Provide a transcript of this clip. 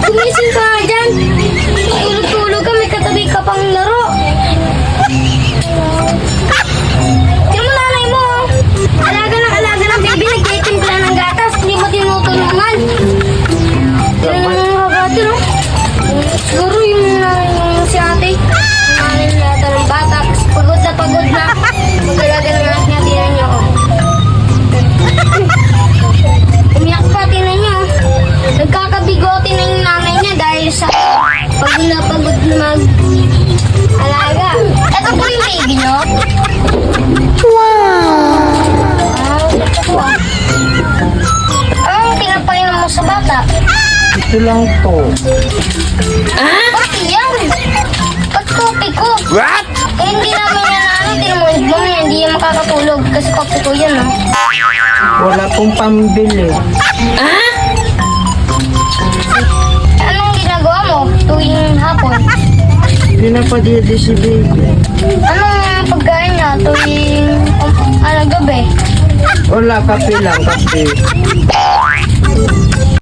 Gumising ka nga dyan. Tulog-tulog ka, may katabi ka pang laro. Tingnan mo nanay mo. Alaga ng baby, nagtitimpla ng gatas. Hindi mo tinutulungan. Tingnan mo mga gato, no? Siguro yung si ate. Nanay na yata ng bata. Pagod na. Mag-alaga ng anak niya, tingnan niyo. Umiyak pa, tingnan niyo. Nagkakabigote na yung nanay niya dahil sa pagod na mag-alaga. Ito po yung baby, no? Wow! Anong pinapainom mo sa bata? Ito lang to. Pati yan! Ba't kopi ko? What? Eh, hindi namin yan tinumulig mo yan. Hindi yan makakatulog kasi kopi ko yan, no? Wala pong pambili. Anong ginagawa mo tuwing hapon? Pinapadidi si baby. Anong pagkain niya tuwing gabi? Wala, kape lang, kape.